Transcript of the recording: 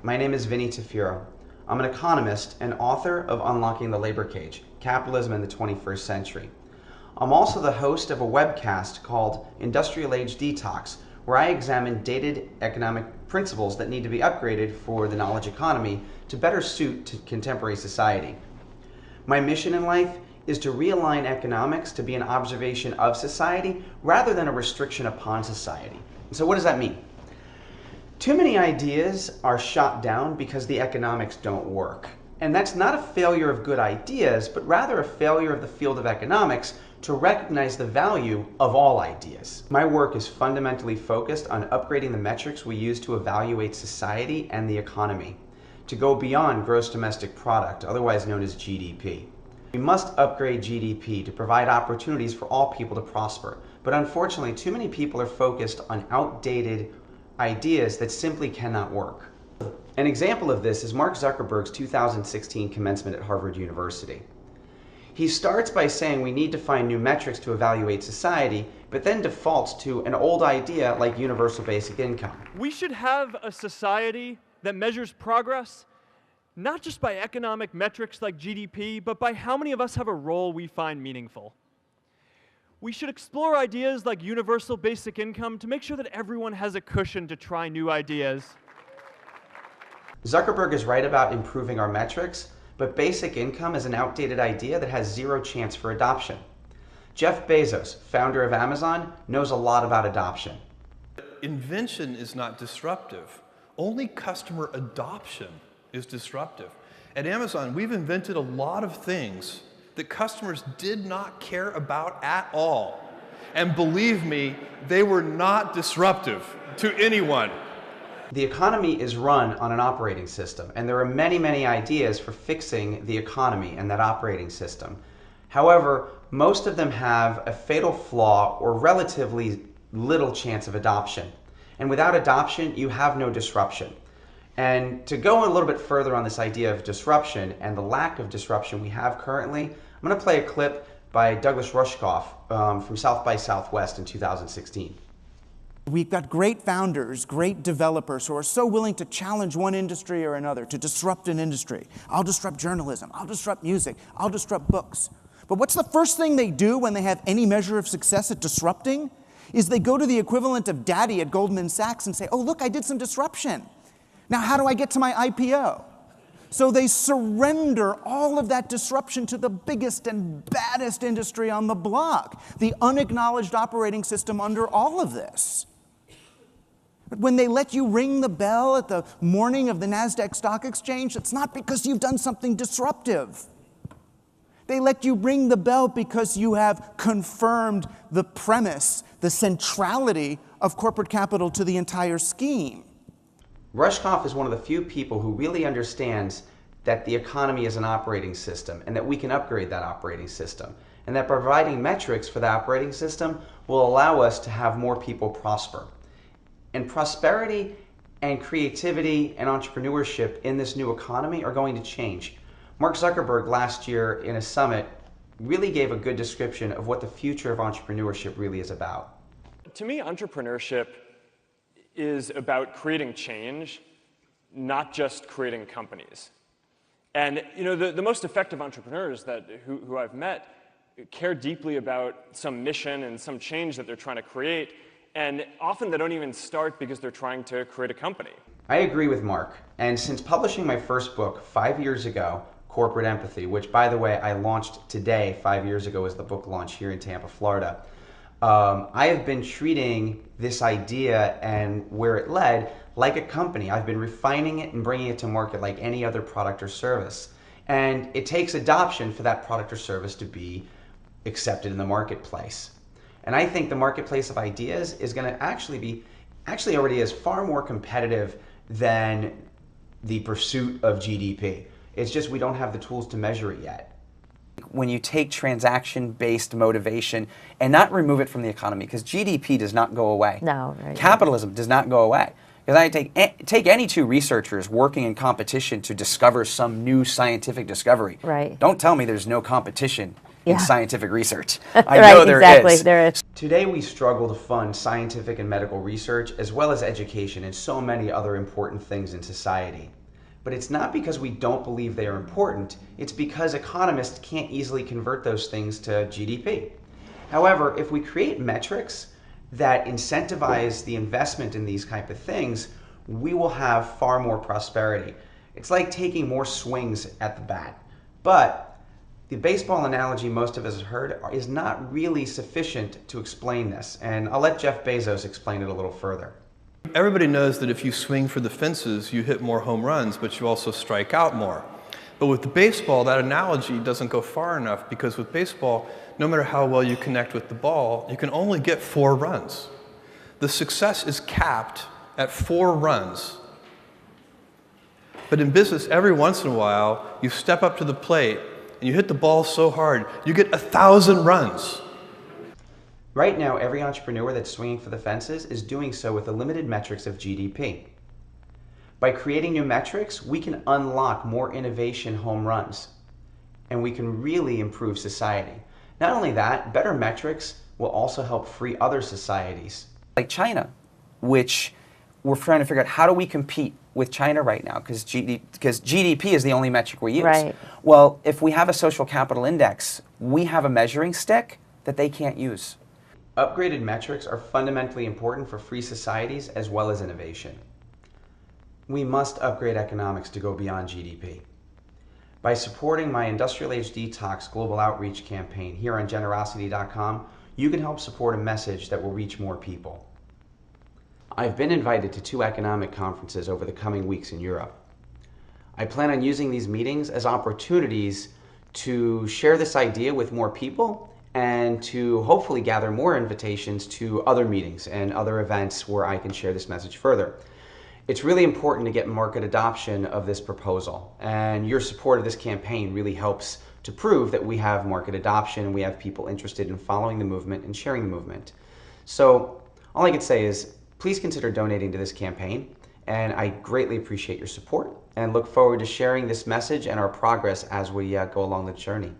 my name is Vinny Tafiro. I'm an economist and author of Unlocking the Labor Cage, Capitalism in the 21st Century. I'm also the host of a webcast called Industrial Age Detox, where I examine dated economic principles that need to be upgraded for the knowledge economy to better suit to contemporary society. My mission in life is to realign economics to be an observation of society rather than a restriction upon society. So what does that mean? Too many ideas are shot down because the economics don't work. And that's not a failure of good ideas, but rather a failure of the field of economics to recognize the value of all ideas. My work is fundamentally focused on upgrading the metrics we use to evaluate society and the economy, to go beyond gross domestic product, otherwise known as GDP. We must upgrade GDP to provide opportunities for all people to prosper. But unfortunately, too many people are focused on outdated ideas that simply cannot work. An example of this is Mark Zuckerberg's 2016 commencement at Harvard University. He starts by saying we need to find new metrics to evaluate society, but then defaults to an old idea like universal basic income. We should have a society that measures progress not just by economic metrics like GDP, but by how many of us have a role we find meaningful. We should explore ideas like universal basic income to make sure that everyone has a cushion to try new ideas. Zuckerberg is right about improving our metrics, but basic income is an outdated idea that has zero chance for adoption. Jeff Bezos, founder of Amazon, knows a lot about adoption. Invention is not disruptive. Only customer adoption is disruptive. At Amazon, we've invented a lot of things that customers did not care about at all. And believe me, they were not disruptive to anyone. The economy is run on an operating system, and there are many, many ideas for fixing the economy and that operating system. However, most of them have a fatal flaw or relatively little chance of adoption. And without adoption, you have no disruption. And to go a little bit further on this idea of disruption and the lack of disruption we have currently, I'm going to play a clip by Douglas Rushkoff from South by Southwest in 2016. We've got great founders, great developers who are so willing to challenge one industry or another, to disrupt an industry. I'll disrupt journalism, I'll disrupt music, I'll disrupt books. But what's the first thing they do when they have any measure of success at disrupting? Is they go to the equivalent of daddy at Goldman Sachs and say, oh look, I did some disruption. Now how do I get to my IPO? So they surrender all of that disruption to the biggest and baddest industry on the block, the unacknowledged operating system under all of this. But when they let you ring the bell at the morning of the NASDAQ Stock Exchange, it's not because you've done something disruptive. They let you ring the bell because you have confirmed the premise, the centrality of corporate capital to the entire scheme. Rushkoff is one of the few people who really understands that the economy is an operating system and that we can upgrade that operating system, and that providing metrics for the operating system will allow us to have more people prosper. And prosperity and creativity and entrepreneurship in this new economy are going to change. Mark Zuckerberg last year in a summit really gave a good description of what the future of entrepreneurship really is about. To me, entrepreneurship is about creating change, not just creating companies. And you know, the most effective entrepreneurs who I've met care deeply about some mission and some change that they're trying to create, and often they don't even start because they're trying to create a company. I agree with Mark, and since publishing my first book 5 years ago, Corporate Empathy, which by the way I launched today, 5 years ago as the book launch here in Tampa, Florida, I have been treating this idea and where it led like a company. I've been refining it and bringing it to market like any other product or service. And it takes adoption for that product or service to be accepted in the marketplace. And I think the marketplace of ideas is going to actually already is far more competitive than the pursuit of GDP. It's just we don't have the tools to measure it yet. When you take transaction-based motivation and not remove it from the economy, because GDP does not go away. No, right. Capitalism does not go away. Because I take any two researchers working in competition to discover some new scientific discovery. Right. Don't tell me there's no competition in scientific research. I Right, know there exactly, is. there is. Today we struggle to fund scientific and medical research as well as education and so many other important things in society. But it's not because we don't believe they are important, it's because economists can't easily convert those things to GDP. However, if we create metrics that incentivize the investment in these type of things, we will have far more prosperity. It's like taking more swings at the bat. But the baseball analogy most of us have heard is not really sufficient to explain this, and I'll let Jeff Bezos explain it a little further. Everybody knows that if you swing for the fences, you hit more home runs, but you also strike out more. But with the baseball, that analogy doesn't go far enough, because with baseball, no matter how well you connect with the ball, you can only get 4 runs. The success is capped at 4 runs. But in business, every once in a while, you step up to the plate and you hit the ball so hard, you get 1,000 runs. Right now, every entrepreneur that's swinging for the fences is doing so with the limited metrics of GDP. By creating new metrics, we can unlock more innovation home runs, and we can really improve society. Not only that, better metrics will also help free other societies. Like China, which we're trying to figure out, how do we compete with China right now? Because GDP is the only metric we use. Right. Well, if we have a social capital index, we have a measuring stick that they can't use. Upgraded metrics are fundamentally important for free societies as well as innovation. We must upgrade economics to go beyond GDP. By supporting my Industrial Age Detox global outreach campaign here on generosity.com, you can help support a message that will reach more people. I've been invited to 2 economic conferences over the coming weeks in Europe. I plan on using these meetings as opportunities to share this idea with more people and to hopefully gather more invitations to other meetings and other events where I can share this message further. It's really important to get market adoption of this proposal, and your support of this campaign really helps to prove that we have market adoption and we have people interested in following the movement and sharing the movement. So all I can say is please consider donating to this campaign, and I greatly appreciate your support and look forward to sharing this message and our progress as we go along the journey.